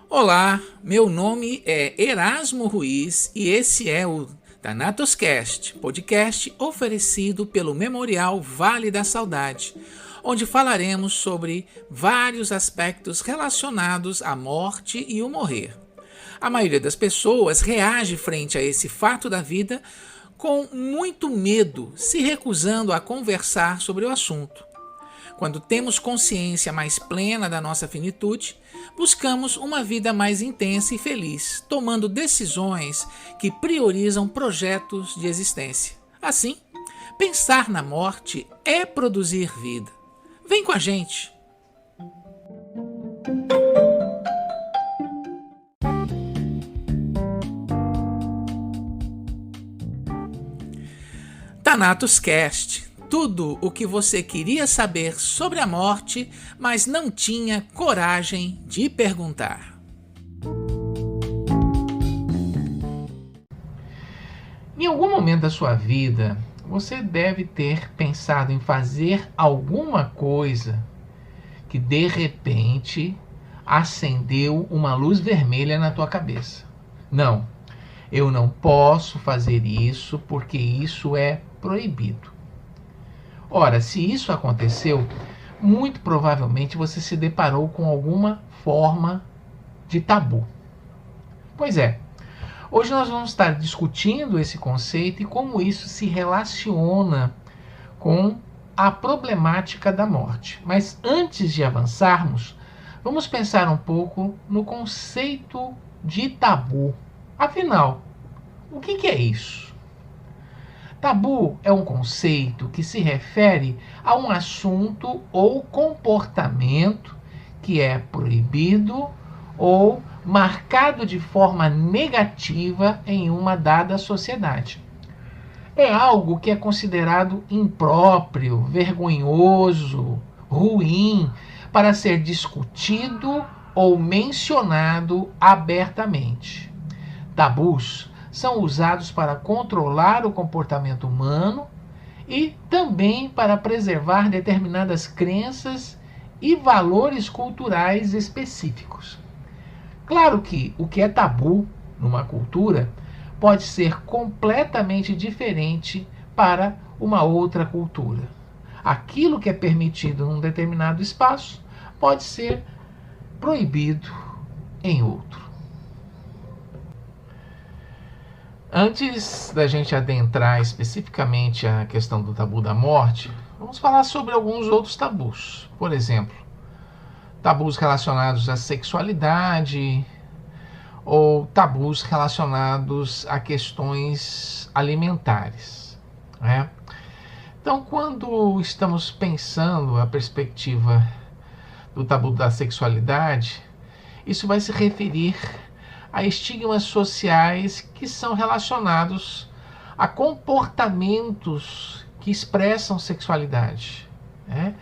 Olá, meu nome é Erasmo Ruiz e esse é o ThanatosCast, podcast oferecido pelo Memorial Vale da Saudade, onde falaremos sobre vários aspectos relacionados à morte e o morrer. A maioria das pessoas reage frente a esse fato da vida com muito medo, se recusando a conversar sobre o assunto. Quando temos consciência mais plena da nossa finitude, buscamos uma vida mais intensa e feliz, tomando decisões que priorizam projetos de existência. Assim, pensar na morte é produzir vida. Vem com a gente! ThanatosCast. Tudo o que você queria saber sobre a morte, mas não tinha coragem de perguntar. Em algum momento da sua vida, você deve ter pensado em fazer alguma coisa que de repente acendeu uma luz vermelha na tua cabeça. Não, eu não posso fazer isso porque isso é proibido. Ora, se isso aconteceu, muito provavelmente você se deparou com alguma forma de tabu. Pois é, hoje nós vamos estar discutindo esse conceito e como isso se relaciona com a problemática da morte. Mas antes de avançarmos, vamos pensar um pouco no conceito de tabu. Afinal, o que é isso? Tabu é um conceito que se refere a um assunto ou comportamento que é proibido ou marcado de forma negativa em uma dada sociedade. É algo que é considerado impróprio, vergonhoso, ruim para ser discutido ou mencionado abertamente. Tabus são usados para controlar o comportamento humano e também para preservar determinadas crenças e valores culturais específicos. Claro que o que é tabu numa cultura pode ser completamente diferente para uma outra cultura. Aquilo que é permitido num determinado espaço pode ser proibido em outro. Antes da gente adentrar especificamente a questão do tabu da morte, vamos falar sobre alguns outros tabus. Por exemplo, tabus relacionados à sexualidade ou tabus relacionados a questões alimentares, né? Então, quando estamos pensando a perspectiva do tabu da sexualidade, isso vai se referir a estigmas sociais que são relacionados a comportamentos que expressam sexualidade, né?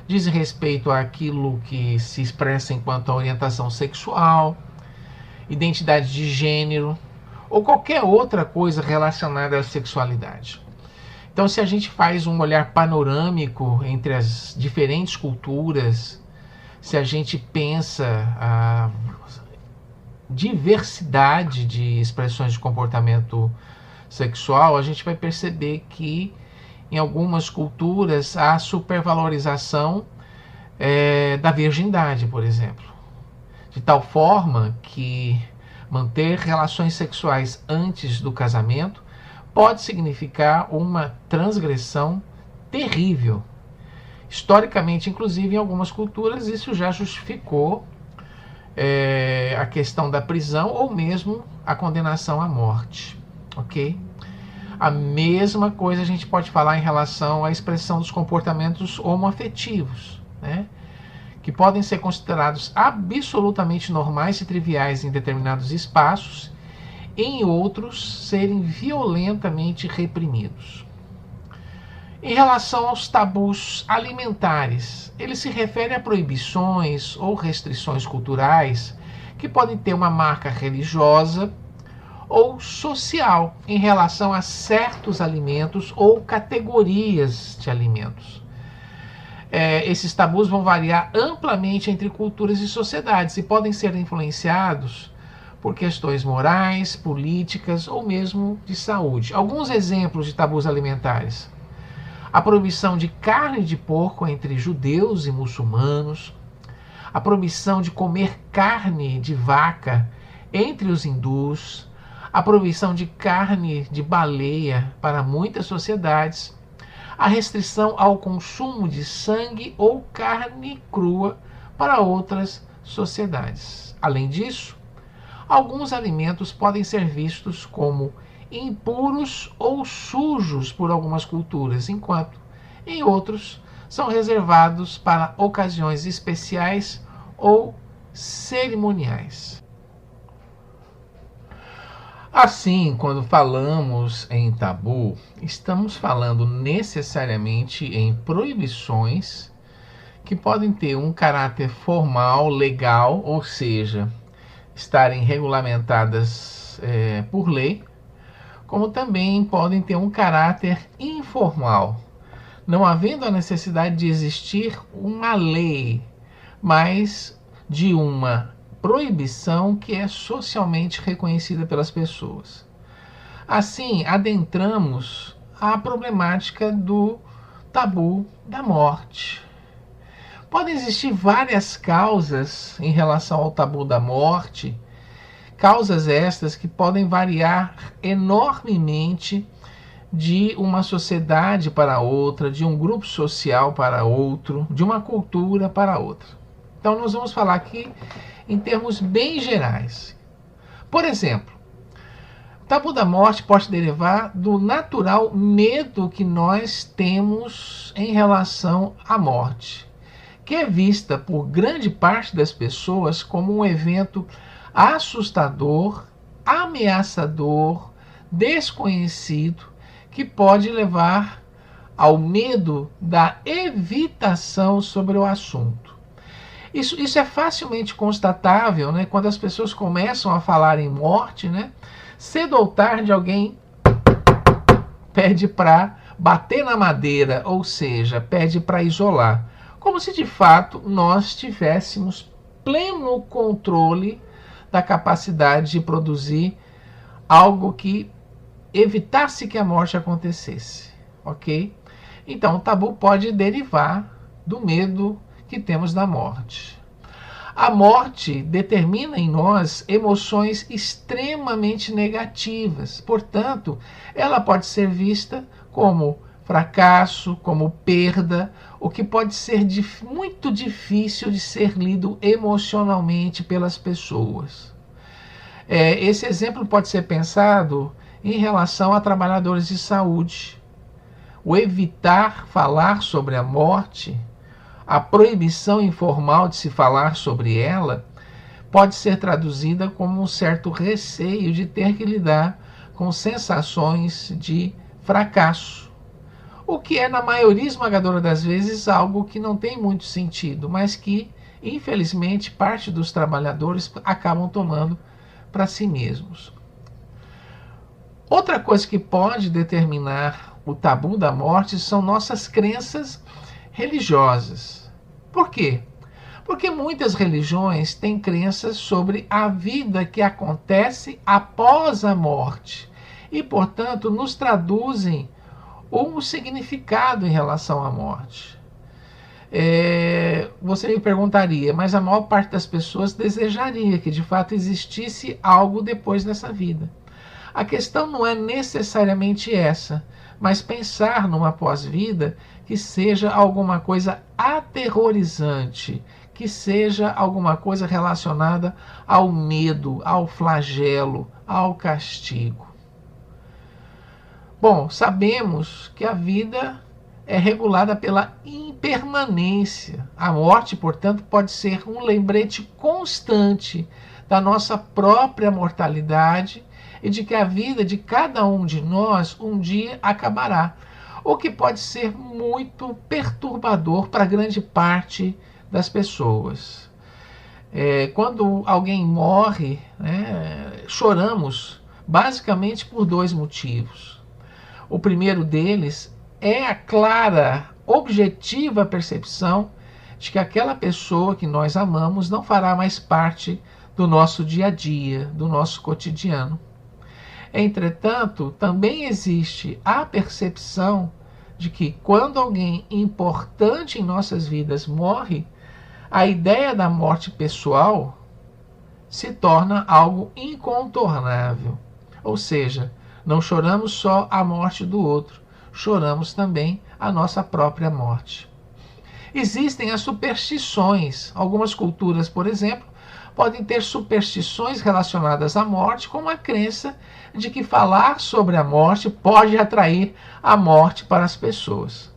Diz respeito àquilo que se expressa enquanto a orientação sexual, identidade de gênero ou qualquer outra coisa relacionada à sexualidade. Então, se a gente faz um olhar panorâmico entre as diferentes culturas, se a gente pensa a diversidade de expressões de comportamento sexual, a gente vai perceber que em algumas culturas há supervalorização da virgindade, por exemplo, de tal forma que manter relações sexuais antes do casamento pode significar uma transgressão terrível. Historicamente, inclusive, em algumas culturas, isso já justificou a questão da prisão ou mesmo a condenação à morte, ok? A mesma coisa a gente pode falar em relação à expressão dos comportamentos homoafetivos, né? Que podem ser considerados absolutamente normais e triviais em determinados espaços, em outros serem violentamente reprimidos. Em relação aos tabus alimentares, ele se refere a proibições ou restrições culturais que podem ter uma marca religiosa ou social em relação a certos alimentos ou categorias de alimentos. Esses tabus vão variar amplamente entre culturas e sociedades e podem ser influenciados por questões morais, políticas ou mesmo de saúde. Alguns exemplos de tabus alimentares: a proibição de carne de porco entre judeus e muçulmanos, a proibição de comer carne de vaca entre os hindus, a proibição de carne de baleia para muitas sociedades, a restrição ao consumo de sangue ou carne crua para outras sociedades. Além disso, alguns alimentos podem ser vistos como impuros ou sujos por algumas culturas, enquanto em outros são reservados para ocasiões especiais ou cerimoniais. Assim, quando falamos em tabu, estamos falando necessariamente em proibições que podem ter um caráter formal, legal, ou seja, estarem regulamentadas por lei, como também podem ter um caráter informal, não havendo a necessidade de existir uma lei, mas de uma proibição que é socialmente reconhecida pelas pessoas. Assim, adentramos a problemática do tabu da morte. Podem existir várias causas em relação ao tabu da morte, causas estas que podem variar enormemente de uma sociedade para outra, de um grupo social para outro, de uma cultura para outra. Então nós vamos falar aqui em termos bem gerais. Por exemplo, o tabu da morte pode derivar do natural medo que nós temos em relação à morte, que é vista por grande parte das pessoas como um evento assustador, ameaçador, desconhecido, que pode levar ao medo da evitação sobre o assunto. Isso é facilmente constatável, né, quando as pessoas começam a falar em morte, né, cedo ou tarde alguém pede para bater na madeira, ou seja, pede para isolar, como se de fato nós tivéssemos pleno controle da capacidade de produzir algo que evitasse que a morte acontecesse, ok? Então o tabu pode derivar do medo que temos da morte. A morte determina em nós emoções extremamente negativas, portanto, ela pode ser vista como fracasso, como perda, o que pode ser muito difícil de ser lido emocionalmente pelas pessoas. Esse exemplo pode ser pensado em relação a trabalhadores de saúde. O evitar falar sobre a morte, a proibição informal de se falar sobre ela, pode ser traduzida como um certo receio de ter que lidar com sensações de fracasso, o que é, na maioria esmagadora das vezes, algo que não tem muito sentido, mas que, infelizmente, parte dos trabalhadores acabam tomando para si mesmos. Outra coisa que pode determinar o tabu da morte são nossas crenças religiosas. Por quê? Porque muitas religiões têm crenças sobre a vida que acontece após a morte e, portanto, nos traduzem um significado em relação à morte. Você me perguntaria, mas a maior parte das pessoas desejaria que de fato existisse algo depois dessa vida. A questão não é necessariamente essa, mas pensar numa pós-vida que seja alguma coisa aterrorizante, que seja alguma coisa relacionada ao medo, ao flagelo, ao castigo. Bom, sabemos que a vida é regulada pela impermanência. A morte, portanto, pode ser um lembrete constante da nossa própria mortalidade e de que a vida de cada um de nós um dia acabará, o que pode ser muito perturbador para grande parte das pessoas. Quando alguém morre, choramos basicamente por dois motivos. O primeiro deles é a clara objetiva percepção de que aquela pessoa que nós amamos não fará mais parte do nosso dia a dia, do nosso cotidiano. Entretanto, também existe a percepção de que quando alguém importante em nossas vidas morre, a ideia da morte pessoal se torna algo incontornável. Ou seja, não choramos só a morte do outro, choramos também a nossa própria morte. Existem as superstições. Algumas culturas, por exemplo, podem ter superstições relacionadas à morte, como a crença de que falar sobre a morte pode atrair a morte para as pessoas.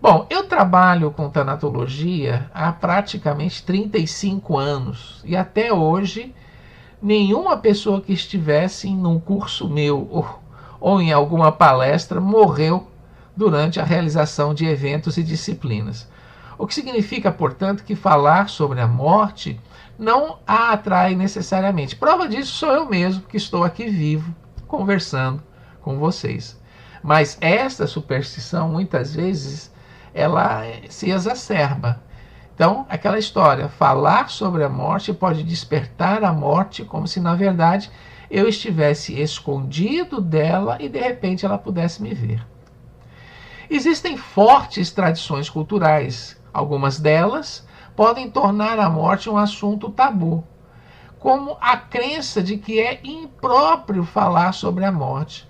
Bom, eu trabalho com tanatologia há praticamente 35 anos e até hoje nenhuma pessoa que estivesse num curso meu ou em alguma palestra morreu durante a realização de eventos e disciplinas. O que significa, portanto, que falar sobre a morte não a atrai necessariamente. Prova disso sou eu mesmo, que estou aqui vivo, conversando com vocês. Mas esta superstição, muitas vezes, ela se exacerba. Então, aquela história, falar sobre a morte pode despertar a morte, como se, na verdade, eu estivesse escondido dela e, de repente, ela pudesse me ver. Existem fortes tradições culturais. Algumas delas podem tornar a morte um assunto tabu, como a crença de que é impróprio falar sobre a morte.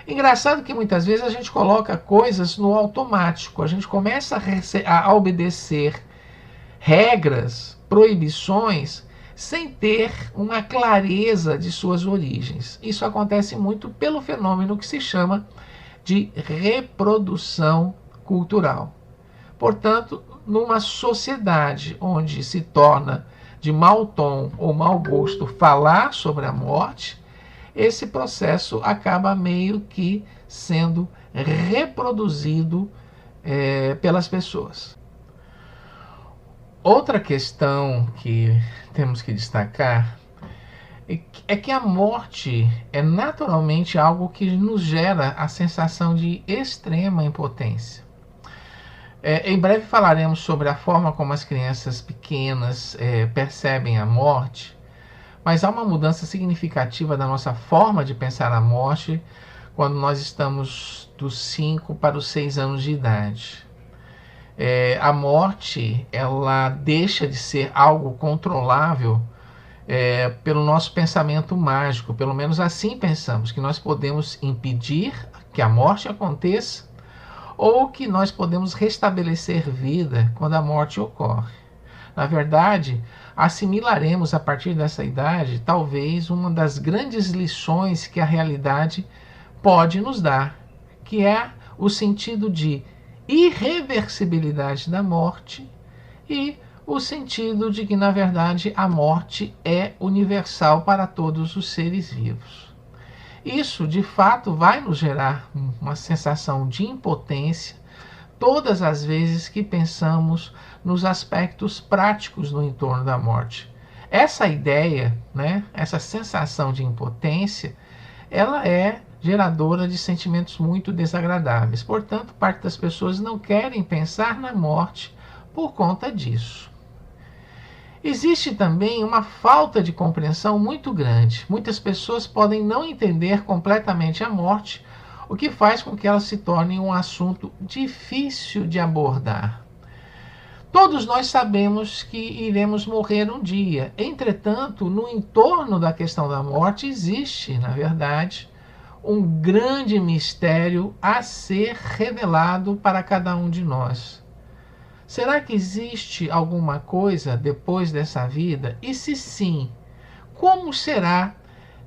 Engraçado que muitas vezes a gente coloca coisas no automático, a gente começa a obedecer regras, proibições, sem ter uma clareza de suas origens. Isso acontece muito pelo fenômeno que se chama de reprodução cultural. Portanto, numa sociedade onde se torna de mau tom ou mau gosto falar sobre a morte, esse processo acaba meio que sendo reproduzido pelas pessoas. Outra questão que temos que destacar é que a morte é naturalmente algo que nos gera a sensação de extrema impotência. Em breve falaremos sobre a forma como as crianças pequenas percebem a morte, mas há uma mudança significativa da nossa forma de pensar a morte quando nós estamos dos 5 para os 6 anos de idade. A morte, ela deixa de ser algo controlável pelo nosso pensamento mágico, pelo menos assim pensamos, que nós podemos impedir que a morte aconteça ou que nós podemos restabelecer vida quando a morte ocorre. Na verdade, assimilaremos a partir dessa idade talvez uma das grandes lições que a realidade pode nos dar, que é o sentido de irreversibilidade da morte e o sentido de que, na verdade, a morte é universal para todos os seres vivos. Isso, de fato, vai nos gerar uma sensação de impotência todas as vezes que pensamos nos aspectos práticos no entorno da morte. Essa ideia, essa sensação de impotência, ela é geradora de sentimentos muito desagradáveis. Portanto, parte das pessoas não querem pensar na morte por conta disso. Existe também uma falta de compreensão muito grande. Muitas pessoas podem não entender completamente a morte, o que faz com que ela se torne um assunto difícil de abordar. Todos nós sabemos que iremos morrer um dia. Entretanto, no entorno da questão da morte existe, na verdade, um grande mistério a ser revelado para cada um de nós. Será que existe alguma coisa depois dessa vida? E se sim, como será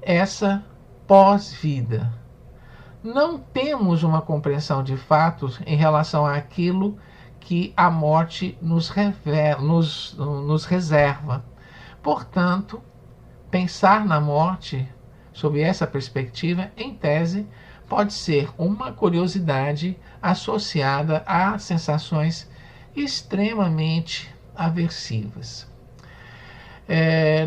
essa pós-vida? Não temos uma compreensão de fato em relação àquilo que a morte nos reserva. Portanto, pensar na morte sob essa perspectiva, em tese, pode ser uma curiosidade associada a sensações extremamente aversivas.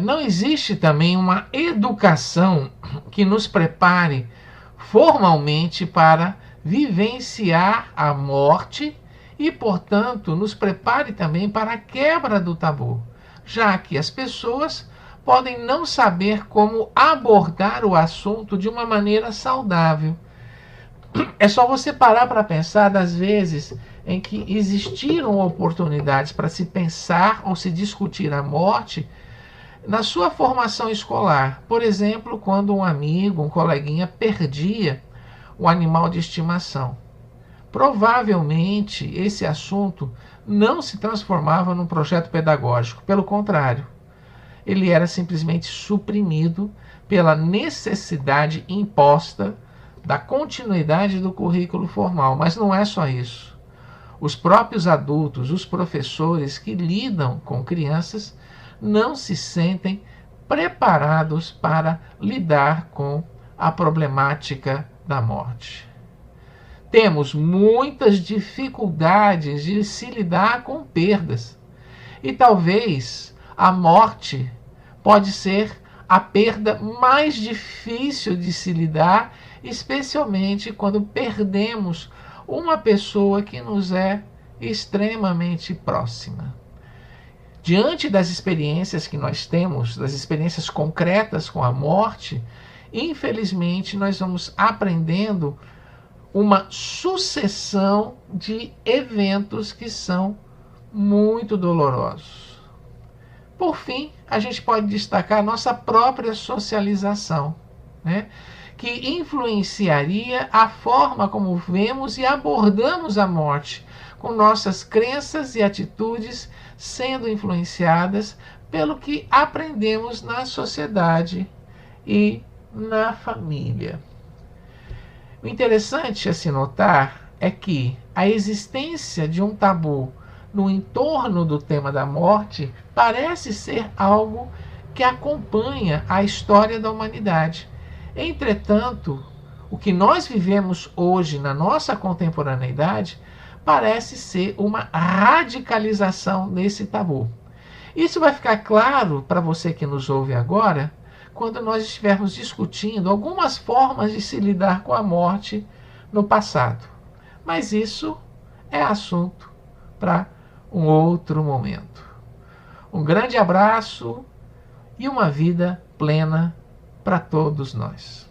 Não existe também uma educação que nos prepare formalmente para vivenciar a morte e, portanto, nos prepare também para a quebra do tabu, já que as pessoas podem não saber como abordar o assunto de uma maneira saudável. É só você parar para pensar das vezes em que existiram oportunidades para se pensar ou se discutir a morte na sua formação escolar. Por exemplo, quando um amigo, um coleguinha perdia um animal de estimação. Provavelmente esse assunto não se transformava num projeto pedagógico, pelo contrário, ele era simplesmente suprimido pela necessidade imposta da continuidade do currículo formal. Mas não é só isso. Os próprios adultos, os professores que lidam com crianças, não se sentem preparados para lidar com a problemática da morte. Temos muitas dificuldades de se lidar com perdas. E talvez a morte pode ser a perda mais difícil de se lidar, especialmente quando perdemos uma pessoa que nos é extremamente próxima. Diante das experiências que nós temos, das experiências concretas com a morte, infelizmente nós vamos aprendendo uma sucessão de eventos que são muito dolorosos. Por fim, a gente pode destacar a nossa própria socialização, né? Que influenciaria a forma como vemos e abordamos a morte, com nossas crenças e atitudes sendo influenciadas pelo que aprendemos na sociedade e na família. O interessante a se notar é que a existência de um tabu no entorno do tema da morte parece ser algo que acompanha a história da humanidade. Entretanto, o que nós vivemos hoje na nossa contemporaneidade parece ser uma radicalização desse tabu. Isso vai ficar claro para você que nos ouve agora, quando nós estivermos discutindo algumas formas de se lidar com a morte no passado. Mas isso é assunto para um outro momento. Um grande abraço e uma vida plena para todos nós.